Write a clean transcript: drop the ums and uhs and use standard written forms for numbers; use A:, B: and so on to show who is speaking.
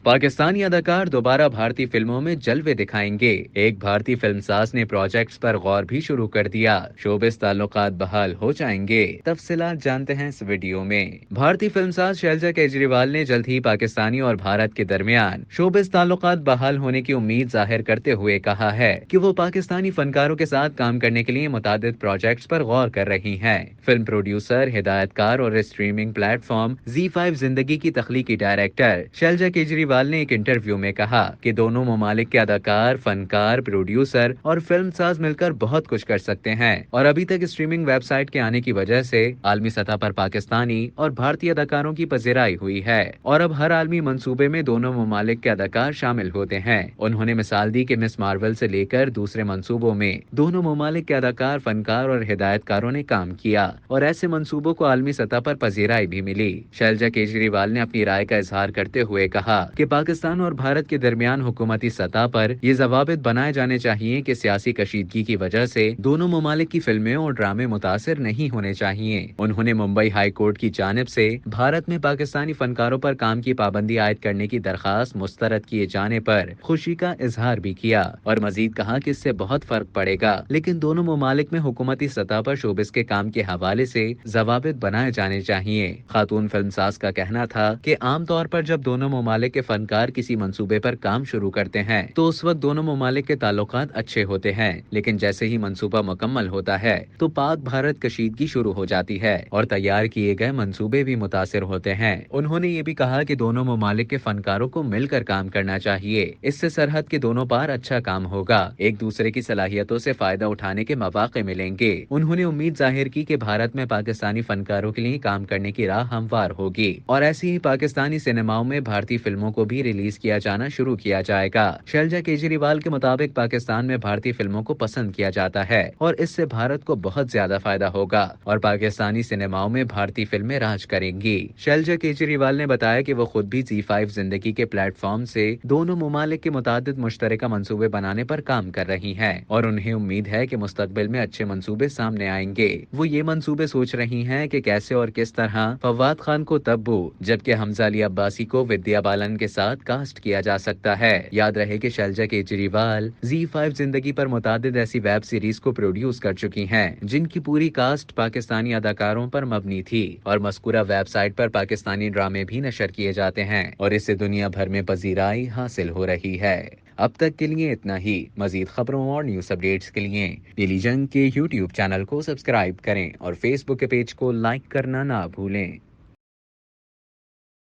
A: پاکستانی اداکار دوبارہ بھارتی فلموں میں جلوے دکھائیں گے۔ ایک بھارتی فلم ساز نے پروجیکٹس پر غور بھی شروع کر دیا۔ شوبز تعلقات بحال ہو جائیں گے۔ تفصیلات جانتے ہیں اس ویڈیو میں۔ بھارتی فلم ساز شیلجا کیجریوال نے جلد ہی پاکستانی اور بھارت کے درمیان شوبز تعلقات بحال ہونے کی امید ظاہر کرتے ہوئے کہا ہے کہ وہ پاکستانی فنکاروں کے ساتھ کام کرنے کے لیے متعدد پروجیکٹس پر غور کر رہی ہیں۔ فلم پروڈیوسر، ہدایت کار اور اسٹریمنگ پلیٹ فارم زی5 زندگی کی تخلیقی ڈائریکٹر شیلجا کیجریوال نے ایک انٹرویو میں کہا کہ دونوں ممالک کے اداکار، فنکار، پروڈیوسر اور فلم ساز مل کر بہت کچھ کر سکتے ہیں، اور ابھی تک اسٹریمنگ ویب سائٹ کے آنے کی وجہ سے عالمی سطح پر پاکستانی اور بھارتی اداکاروں کی پذیرائی ہوئی ہے، اور اب ہر عالمی منصوبے میں دونوں ممالک کے اداکار شامل ہوتے ہیں۔ انہوں نے مثال دی کہ مس مارول سے لے کر دوسرے منصوبوں میں دونوں ممالک کے اداکار، فنکار اور ہدایت کاروں نے کام کیا، اور ایسے منصوبوں کو عالمی سطح پر پذیرائی بھی ملی۔ شیلجا کیجریوال نے اپنی رائے کا اظہار کرتے ہوئے کہا کہ پاکستان اور بھارت کے درمیان حکومتی سطح پر یہ ضوابط بنائے جانے چاہیے کہ سیاسی کشیدگی کی وجہ سے دونوں ممالک کی فلمیں اور ڈرامے متاثر نہیں ہونے چاہیے۔ انہوں نے ممبئی ہائی کورٹ کی جانب سے بھارت میں پاکستانی فنکاروں پر کام کی پابندی عائد کرنے کی درخواست مسترد کیے جانے پر خوشی کا اظہار بھی کیا، اور مزید کہا کہ اس سے بہت فرق پڑے گا، لیکن دونوں ممالک میں حکومتی سطح پر شوبز کے کام کے حوالے سے ضوابط بنائے جانے چاہیے۔ خاتون فلم ساز کا کہنا تھا کہ عام طور پر جب دونوں ممالک کے فنکار کسی منصوبے پر کام شروع کرتے ہیں تو اس وقت دونوں ممالک کے تعلقات اچھے ہوتے ہیں، لیکن جیسے ہی منصوبہ مکمل ہوتا ہے تو پاک بھارت کشیدگی شروع ہو جاتی ہے اور تیار کیے گئے منصوبے بھی متاثر ہوتے ہیں۔ انہوں نے یہ بھی کہا کہ دونوں ممالک کے فنکاروں کو مل کر کام کرنا چاہیے، اس سے سرحد کے دونوں پار اچھا کام ہوگا، ایک دوسرے کی صلاحیتوں سے فائدہ اٹھانے کے مواقع ملیں گے۔ انہوں نے امید ظاہر کی کہ بھارت میں پاکستانی فنکاروں کے لیے کام کرنے کی راہ ہموار ہوگی، اور ایسی ہی پاکستانی سینماؤں میں بھارتی فلموں کو بھی ریلیز کیا جانا شروع کیا جائے گا۔ شیلجا کیجریوال کے مطابق پاکستان میں بھارتی فلموں کو پسند کیا جاتا ہے اور اس سے بھارت کو بہت زیادہ فائدہ ہوگا، اور پاکستانی سینماؤں میں بھارتی فلمیں راج کریں گی۔ شیلجا کیجریوال نے بتایا کہ وہ خود بھی زی5 زندگی کے پلیٹ فارم سے دونوں ممالک کے متعدد مشترکہ منصوبے بنانے پر کام کر رہی ہیں، اور انہیں امید ہے کہ مستقبل میں اچھے منصوبے سامنے آئیں گے۔ وہ یہ منصوبے سوچ رہی ہیں کہ کیسے اور کس طرح فواد خان کو تبو جبکہ حمزہ علی عباسی کو ودیا بالن کے ساتھ کاسٹ کیا جا سکتا ہے۔ یاد رہے کہ شیلجا کیجریوال زی5 زندگی پر متعدد ایسی ویب سیریز کو پروڈیوس کر چکی ہیں جن کی پوری کاسٹ پاکستانی اداکاروں پر مبنی تھی، اور مذکورہ ویب سائٹ پر پاکستانی ڈرامے بھی نشر کیے جاتے ہیں، اور اس سے دنیا بھر میں پذیرائی حاصل ہو رہی ہے۔ اب تک کے لیے اتنا ہی۔ مزید خبروں اور نیوز اپڈیٹس کے لیے ڈیلی جنگ کے یوٹیوب چینل کو سبسکرائب کریں اور فیس بک کے پیج کو لائک کرنا نہ بھولیں۔